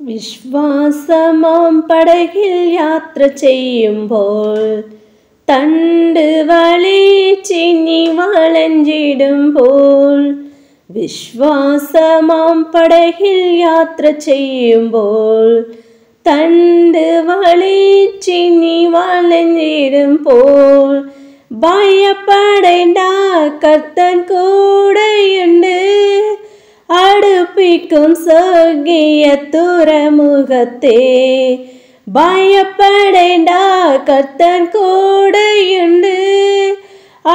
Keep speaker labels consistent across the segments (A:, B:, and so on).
A: விஸ்வாசமாம் படகில் யாத்திரை செய்யும்போல் தண்டு வழி சின்னி வளைஞ்சிடும் போல் விஸ்வாசமாம் படகில் யாத்திரை செய்யும்போல் தண்டு வழி சின்னி வளைஞ்சிடும் போல் பயப்படேண்டா கர்த்தன் கூடையுண்டு அடுப்பிக்கும் சொர்க்கிய துறைமுகத்தே பயப்படேண்டா கர்த்தன் கூடையுண்டு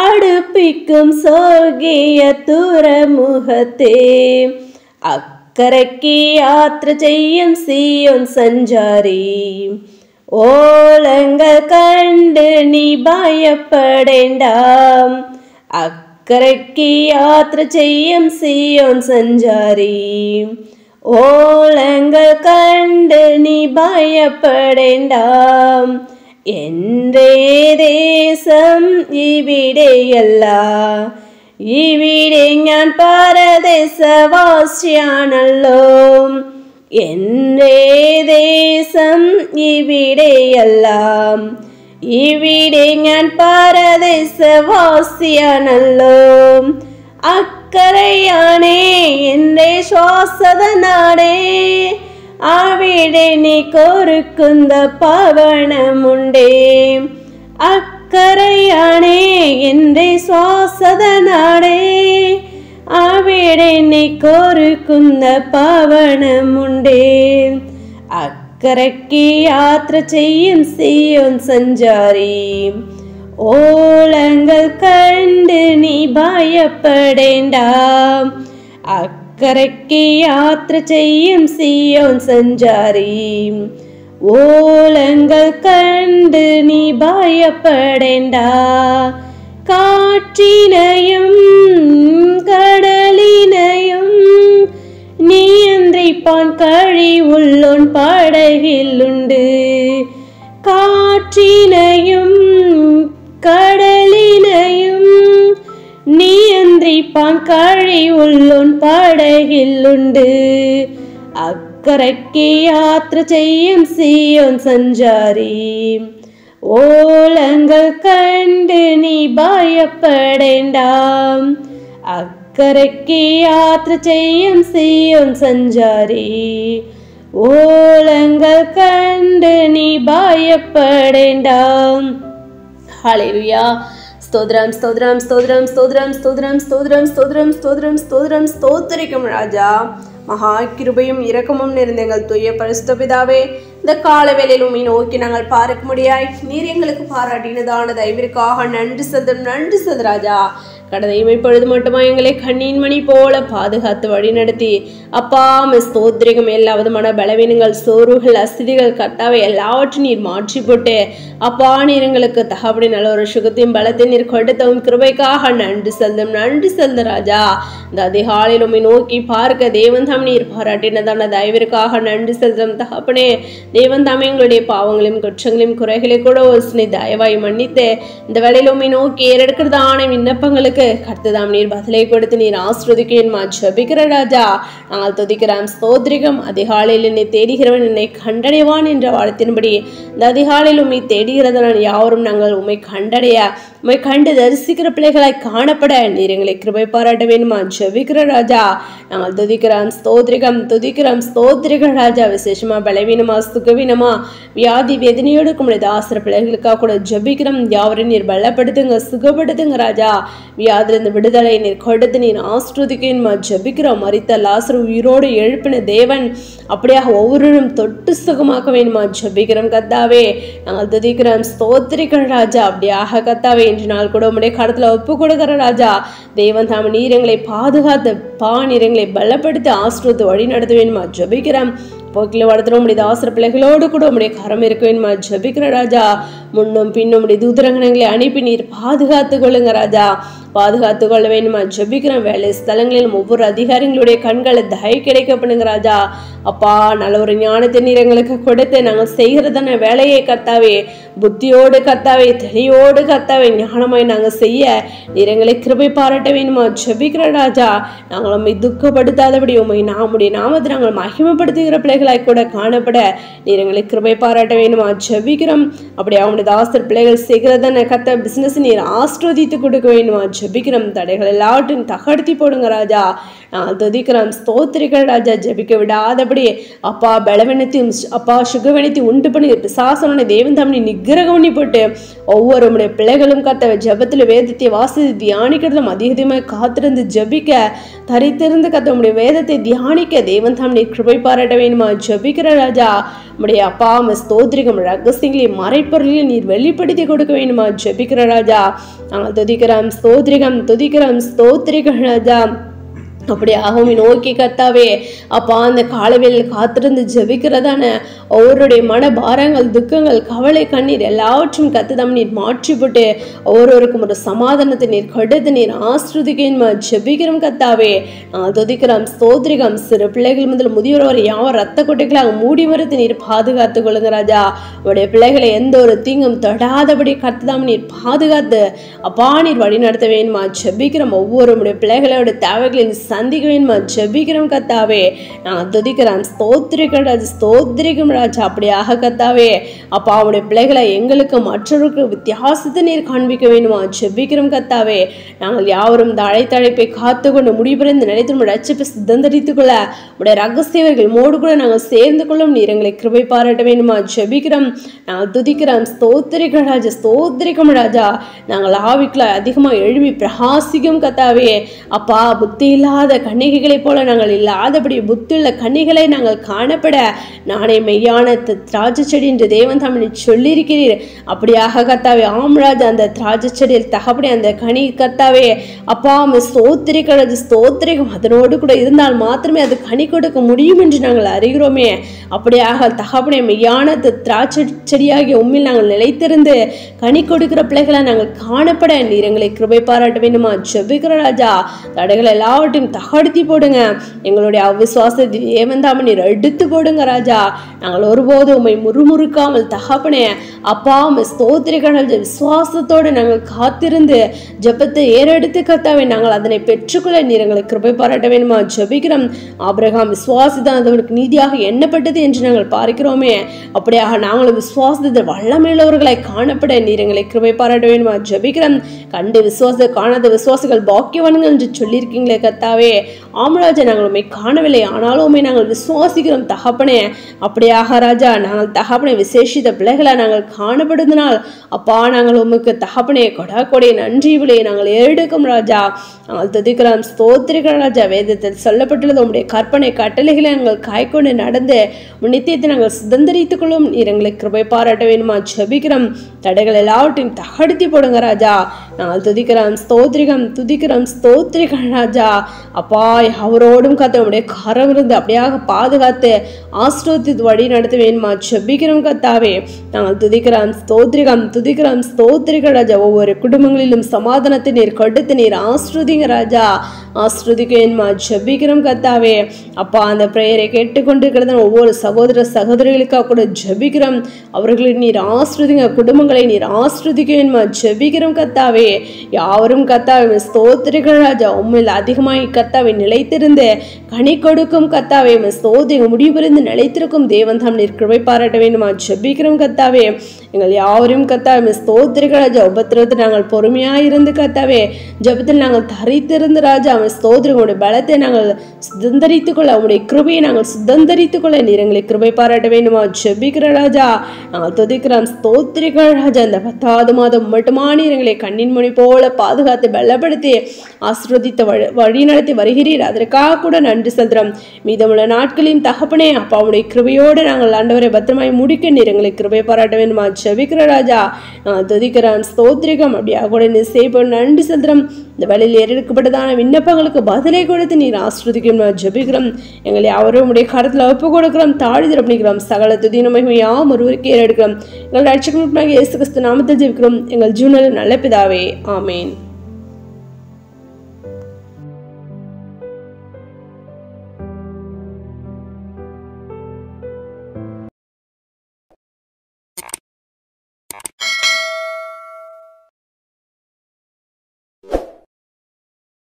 A: அடுப்பிக்கும் சொர்க்கிய துறைமுகத்தே அக்கரைக்கு யாத்திரை செய்யும் சீயோன் சஞ்சாரி ஓலங்கள் கண்டு நீ பயப்படேண்டாம் அக்கரைக்கு யாத்திரை செய்யும் சீயோன் சஞ்சாரி ஓலங்கள் கண்டு நீ பயப்படேண்டாம் என்றே தேசம் ഇവിടെയല്ല ഇവിടെ ഞാൻ പരദേശവാസിയാണല്ലോ എൻ്റെ ദേശം ഇവിടെയല്ല ഇവിടെ ഞാൻ പരദേശവാസിയാണല്ലോ അക്കരയാണേ എൻ്റെ ശ്വാസത നാടേ അവിടെ നീ കൊരുക്കുന്ന പവനമുണ്ടേ അക്കരയാണേ എൻ്റെ ശ്വാസത നാടേ അവിടെ നീ കൊരുക്കുന്ന പവനമുണ്ടേ അക്കരയ്ക്ക് യാത്ര ചെയ്യും സീയോൻ സഞ്ചാരി ഓളങ്ങൾ കണ്ട് നീ ഭയപ്പെടേണ്ട അക്കരയ്ക്ക് യാത്ര ചെയ്യും സീയോൻ സഞ്ചാരി ഓളങ്ങൾ കണ്ട് നീ ഭയപ്പെടേണ്ട കാറ്റിനെയും കടലിനെയും നിയന്ത്രിപ്പാൻ കഴിവുള്ളോൻ പടകിലുണ്ട് കാറ്റിനെയും കടലിനെയും നിയന്ത്രിപ്പാൻ കഴിവുള്ളോൻ പടകിലുണ്ട് അക്കരയ്ക്ക് യാത്ര ചെയ്യും സീയോൻ സഞ്ചാരി ഓളങ്ങൾ കണ്ട് നീ ഭയപ്പെടേണ്ട അക്കരയ്ക്ക് യാത്ര ചെയ്യും സീയോൻ സഞ്ചാരി ഓളങ്ങൾ കണ്ട് നീ ഭയപ്പെടേണ്ട. ഹല്ലേലൂയ. സ്തോത്രം സ്തോത്രം സ്തോത്രം സ്തോത്രം സ്തോത്രം സ്തോത്രം സ്തോത്രം സ്തോത്രം സ്തോത്രം സ്തോത്രിക്കും ராஜா. மகா கிருபையும் இரக்கமும் நிறைந்த எங்கள் தூய பரிசுத்த பிதாவே, இந்த கால வேளையில் உம்மை நோக்கி நாங்கள் பார்க்க முடியாய் நீர் எங்களுக்கு பாராட்டினதான தயவிற்காக நன்றி சது ராஜா. கடந்த இமைப்பொழுது மட்டுமா எங்களை கண்ணின் மணி போல பாதுகாத்து வழி நடத்தி அப்பா ஸ்தோத்திரிகம் எல்லா விதமான பலவீனங்கள் சோர்வுகள் அஸ்திதிகள் கர்த்தாவை எல்லாவற்றையும் நீர் மாற்றி போட்டு அப்பா நீர் எங்களுக்கு தகப்படி நல்ல ஒரு சுகத்தையும் பலத்தையும் நீர் கொடுத்தவும் கிருபைக்காக நன்றி செல்லும் ராஜா. இந்த அதிகாலையில் உம்மை நோக்கி பார்க்க தேவன் தாம் நீர் பாராட்டினதான தயவிற்காக நன்றி செல்லும் தகப்பனே. தேவன் தாமே எங்களுடைய பாவங்களையும் குற்றங்களையும் குறைகளை கூட ஒரு சினை தயவாய் மன்னித்து இந்த வேளையில் உம்மை நோக்கி ஏறெடுக்கிறதான விண்ணப்பங்களுக்கு கர்த்ததாம் நீர் பதிலை கொடுத்து நீர் ஆசீர்வதிக்கேன் ஜெபிக்கிற ராஜா. நாங்கள் துதிக்கிறோம் ஸ்தோத்திரிகம். அதிகாலையில் என்னை தேடுகிறவன் என்னை கண்டடைவான் என்ற வார்த்தையின்படி இந்த அதிகாலையில் உம்மை தேடுகிறதான யாவரும் நாங்கள் உம்மை கண்டடைய உம்மை கண்டு தரிசிக்கிற பிள்ளைகளாய் காணப்பட நீர் எங்களை கிருபை பாராட்ட வேண்டுமா ஜெபிக்கிற ராஜா. நாங்கள் துதிக்கிறோம் ஸ்தோத்திரிகள் ராஜா. விசேஷமா பலவீனமா சுகவீனமா வியாதி வேதனையோடு உம்முடைய தாசர பிள்ளைகளுக்காக கூட ஜெபிக்கிறோம். யாவரையும் நீர் பலப்படுத்துங்க சுகப்படுத்துங்க ராஜா. வியாதிலிருந்து விடுதலை நீர் கொடுத்து நீர் ஆசீர்வதிக்கேன்மா ஜெபிக்கிறோம். மரித்த லாசரு உயிரோடு எழுப்பின தேவன் அப்படியாக ஒவ்வொருவரும் தொட்டு சுகமாக்க வேண்டுமா ஜெபிக்கிறோம் கர்த்தாவே. நாங்கள் துதிக்கிறோம் ஸ்தோத்திரிகள் ராஜா. அப்படியாக கர்த்தாவே இன்று நாள் கூட உம்முடைய கரத்துல ஒப்பு கொடுக்கிற ராஜா. தேவன் தாம் நீர் எங்களை பாதுகாத்து நீர் எங்களை பலப்படுத்தி ஆசீர்வதித்து வழி நடத்த வேண்டுமா ஜெபிக்கிறோம். போக்கில வளர்த்துற உடைய தாசர பிள்ளைகளோடு கூட உடைய கரம் இருக்க வேண்டுமா ஜெபிக்கிற ராஜா. முன்னும் பின்னும் உடைய தூதரங்கங்களை அனுப்பி நீர் பாதுகாத்து கொள்ளுங்க ராஜா. பாதுகாத்து கொள்ள வேண்டுமா ஜெபிக்கிறோம். வேலை ஸ்தலங்களிலும் ஒவ்வொரு அதிகாரிகளுடைய கண்களை தயை கிடைக்க பண்ணுங்க ராஜா. அப்பா நல்ல ஒரு ஞானத்தை நீர் எங்களுக்கு கொடுத்து நாங்கள் செய்கிறதான வேலையை கர்த்தாவே புத்தியோடு கர்த்தாவே தெளியோடு கர்த்தாவே ஞானமாய் நாங்கள் செய்ய நீர் எங்களை கிருபை பாராட்ட வேணுமா ஜெபிக்கிற ராஜா. நாங்கள் உம்மை துக்கப்படுத்தாதபடி நம்முடைய நாமத்தை நாங்கள் மகிமைப்படுத்துகிற பிள்ளைகளாய் கூட காணப்பட நீர் எங்களை கிருபை பாராட்ட வேணுமா ஜெபிக்கிறோம். அப்படி அவனுடைய தாசர் பிள்ளைகள் செய்கிறதான கர்த்தா பிசினஸ் நீர் ஆசீர்வதித்து கொடுக்க வேணுமா ஜெபிக்கிறோம். தடைகள் எல்லாவற்றையும் தகர்த்தி போடுங்க ராஜா. நான் துதிக்கிறோம் ஸ்தோத்திரிகள் ராஜா. ஜெபிக்க விடாதபடி அப்பா பலவீனத்தையும் அப்பா சுகவீனத்தையும் உண்டு பண்ணி பிசாசனுடைய தேவன் தம்மை நிக்கிரகம் பண்ணி போட்டு ஒவ்வொரு உடைய பிள்ளைகளும் கர்த்தாவே ஜெபத்தில் வேதத்தை வாசித்து தியானிக்கிறதும் அதிகமாக காத்திருந்து ஜெபிக்க தரித்திருந்து கர்த்தா உடைய வேதத்தை தியானிக்க தேவன் தம்மை கிருபை பாராட்ட வேணுமா ஜெபிக்கிற ராஜா. உடைய அப்பா ஸ்தோத்திரிகம் ரகசியங்களை மறைப்பொருளில் நீர் வெளிப்படுத்தி கொடுக்க வேணுமா ஜெபிக்கிற ராஜா. நாங்கள் துதிக்கிறோம் ஸ்தோத்திரிகம் துதிக்கிறோம் ஸ்தோத்திரிகள் ராஜா. அப்படியாகவும் நோக்கி கர்த்தாவே அப்பா அந்த காலவேளையில் காத்திருந்து ஜெபிக்கிறதான ஒவ்வொருடைய மன பாரங்கள் துக்கங்கள் கவலை கண்ணீர் எல்லாவற்றும் கத்துதம் நீர் மாற்றி போட்டு ஒவ்வொருவருக்கும் ஒரு சமாதானத்தை நீர் கொடுத்து நீர் ஆசிர்வதிக்க ஜெபிக்கிறோம் கர்த்தாவே. நான் துதிக்கிறோம் ஸ்தோத்திரிகம். சிறு பிள்ளைகள் முதல் முதியோர் வரை யாவர் ரத்த கொட்டைகளாக மூடி மறுத்து நீர் பாதுகாத்து கொள்ளுங்க ராஜா. உடைய பிள்ளைகளை எந்த ஒரு தீங்கும் தொடாதபடி கத்துதாம் நீர் பாதுகாத்து அப்பா நீர் வழி நடத்த வேணுமா ஜெபிக்கிறோம். ஒவ்வொரு உடைய பிள்ளைகளோட தேவைகளின் சந்திக்க வேணுமா ஜெபிக்கிறோம் கர்த்தாவே. நான் துதிக்கிறோம் ஸ்தோத்திரிக்கிறோம் ராஜா ஸ்தோத்திரிக்கும் ராஜா. அப்படியாக கர்த்தாவே அப்பா அவனுடைய பிள்ளைகளை எங்களுக்கு மற்றவருக்கு வித்தியாசத்தை நீர் காண்பிக்க வேணுமா ஜெபிக்கிறோம் கர்த்தாவே. நாங்கள் யாவரும் இந்த அழைப்பை காத்து கொண்டு முடிவடைந்து நினைத்து ரட்சிப்பை சுதந்திரித்துக் கொள்ள உடைய ரகசியவர்கள் மோடு கூட நாங்கள் சேர்ந்து கொள்ளும் நீர் எங்களை கிருபை பாராட்ட வேணுமா ஜெபிக்கிறோம். நாங்கள் துதிக்கிறோம் ஸ்தோத்திரிக்கிறோம் ராஜா ஸ்தோத்திரிக்கும் ராஜா. நாங்கள் ஆவிக்குள்ள அதிகமாக எழுப்பி பிரகாசிக்கும் கர்த்தாவே. அப்பா புத்தி இல்லாத கன்னிகைகளை போல நாங்கள் இல்லாதபடி புத்தியுள்ள கன்னிகளை நாங்கள் காணப்பட நானே மெய்யான திராட்சை செடி என்று தேவன் தமிழ் சொல்லியிருக்கிறீர். அப்படியாக கர்த்தாவே ஆம்ராஜ் அந்த திராட்சை செடியில் தகப்படி அந்த கனி கர்த்தாவே அப்பா ஸ்தோத்திரிக்கிறது ஸ்தோத்திரிகம் அதனோடு கூட இருந்தால் மாத்திரமே அது கனி கொடுக்க முடியும் என்று நாங்கள் அறிகிறோமே. அப்படியாக தகப்படி மெய்யான திராட்சை செடியாகிய உண்மையில் நாங்கள் நிலைத்திருந்து கனி கொடுக்கிற பிள்ளைகளை நாங்கள் காணப்பட நீர் எங்களை கிருபை பாராட்ட வேண்டுமா ஜெபிக்கிற ராஜா. தடைகள் எல்லாவற்றையும் தகர்த்தி போடுங்க. எங்களுடைய அவிசுவாசத்தை தேவந்தாம நீர் எடுத்து போடுங்க ராஜா. நாங்கள் ஒருபோதும் உம்மை முறுமுறுக்காமல் தகப்பனே அப்பா ஸ்தோத்திரிகள் விசுவாசத்தோடு நாங்கள் காத்திருந்து ஜெபத்தை ஏறெடுத்து கர்த்தாவே நாங்கள் அதனை பெற்றுக்கொள்ள நீர் எங்களை கிருபை பாராட்ட வேண்டுமா ஜெபிக்கிறோம். ஆபிரகாம் விசுவாசிதான் அதற்கு நீதியாக எண்ணப்பட்டது என்று நாங்கள் பார்க்கிறோமே. அப்படியாக நாங்கள் விசுவாசத்தை வல்லமையுள்ளவர்களை காணப்பட நீர் எங்களை கிருபை பாராட்ட வேண்டுமா ஜெபிக்கிறோம். கண்டு விசுவாச காணாத விசுவாசிகள் பாக்கியவான்கள் என்று சொல்லியிருக்கீங்களே கர்த்தாவே. ஆமராஜா நாங்கள் உண்மை காணவில்லை ஆனாலும் உண்மை நாங்கள் விசுவாசிக்கிறோம் தகப்பனே. அப்படியாக ராஜா நாங்கள் தகப்பனை விசேஷித்த பிள்ளைகளை நாங்கள் காணப்படுவதனால் அப்பா நாங்கள் உமக்கு தகப்பனே கொடை நன்றி விலையை நாங்கள் ஏறெடுக்கும் ராஜா. நாங்கள் துதிக்கிறோம் ஸ்தோத்திரிக்கிறோம் ராஜா. வேதத்தில் சொல்லப்பட்டுள்ளது உங்களுடைய கற்பனை கட்டளைகளை நாங்கள் காய்கொண்டு நடந்து நித்தியத்தை நாங்கள் சுதந்திரித்துக் கொள்ளும் நீர் எங்களை கிருபை பாராட்ட வேணுமா ஜெபிக்கிறோம். தடைகள் எல்லாவற்றையும் தகர்த்தி போடுங்க ராஜா. நாங்கள் துதிக்கிறோம் ஸ்தோத்திரிகம் துதிக்கிறோம் ஸ்தோத்திரிக்கிறோம் ராஜா. அப்பா அவரோடும் கர்த்தாவுடைய கரம் இருந்து அப்படியாக பாதுகாத்து ஆசீர்வதித்து வழி நடத்த வேணுமா ஜெபிக்கிறோம் கர்த்தாவே. நாங்கள் துதிக்கிறோம் ஸ்தோத்திரிகம் துதிக்கிறோம் ஸ்தோத்திரிக்கிறோம் ராஜா. ஒவ்வொரு குடும்பங்களிலும் சமாதானத்தை நீர் கொடுத்து நீர் ஆசீர்வதிங்க ராஜா. ஆசீர்வதிக்க வேணுமா ஜெபிக்கிறோம் கர்த்தாவே. அப்பா அந்த பிரேயரை கேட்டுக்கொண்டிருக்கிறத ஒவ்வொரு சகோதர சகோதரிகளுக்காக கூட ஜெபிக்கிறோம். அவர்களை நீர் ஆசீர்வதிங்க குடும்பங்களை நீர் ஆசீர்வதிக்க வேணுமா ஜெபிக்கிறோம் கர்த்தாவே. யாவரும் கர்த்தாவே ஸ்தோத்திரிக்கிறோம் ராஜா. உண்மையில் அதிகமாய் கர்த்தாவை நிலைத்திருந்து கனி கொடுக்கும் கர்த்தாவே ஸ்தோத்திரிங்க முடிவிருந்து நிலைத்திருக்கும் தேவன் தாம் நீர் கிருபை பாராட்ட வேண்டுமா ஜெபிக்கிறோம் கர்த்தாவே. எங்கள் யாவரையும் கர்த்தாவே ஸ்தோத்திரிக்கிறோம் ராஜா. உபத்திரவத்தை நாங்கள் பொறுமையாக இருந்து கர்த்தாவே ஜெபத்தில் நாங்கள் தரித்திருந்து ராஜா ஸ்தோத்திரம் உடைய பலத்தை நாங்கள் சுதந்திரித்துக் கொள்ள உடைய கிருபையை நாங்கள் சுதந்திரித்துக் கொள்ள நீர் எங்களை கிருபை பாராட்ட வேண்டுமா ஜெபிக்கிற ராஜா. நாங்கள் துதிக்கிறோம் ஸ்தோத்திரிக்கிறோம் ராஜா. இந்த 10வது மாதம் மட்டுமான எங்களை கண்ணின் மொழி போல பாதுகாத்து பலப்படுத்தி ஆசீர்வதித்து வழி நடத்தி வருகிறீர். அதற்காக கூட நன்றி செலுத்துறோம். மீதமுள்ள நாட்களையும் தகப்பனே அப்பாவுடைய கிருபையோடு நாங்கள் ஆண்டவரை பத்திரமாய் முடிக்க நீர் எங்களை கிருபை பாராட்ட வேண்டுமா ஜெபிக்கிற ராஜா. நான் துதிக்கிறோம் ஸ்தோத்திரிகம் அப்படியாக கூட நீ செய்ய நன்றி செலுத்துறோம். இந்த வேலையில் ஏறெடுக்கப்பட்டதான விண்ணப்பங்களுக்கு பதிலை கொடுத்து நீர் ஆசீர்வதிக்கும் ஜெபிக்கிறோம். எங்களை யாவரும் உடைய கருத்தில் ஒப்பு கொடுக்கிறோம் தாழ்த்தி அப்படிக்கிறோம். சகல துதினமையும் யாவும் ஒருவருக்கு ஏறெடுக்கிறோம். எங்கள் ரட்சகனாகிய இயேசு கிறிஸ்து நாமத்தில் ஜெபிக்கிறோம் எங்கள் ஜீவனில் நல்ல பிதாவே ஆமேன்.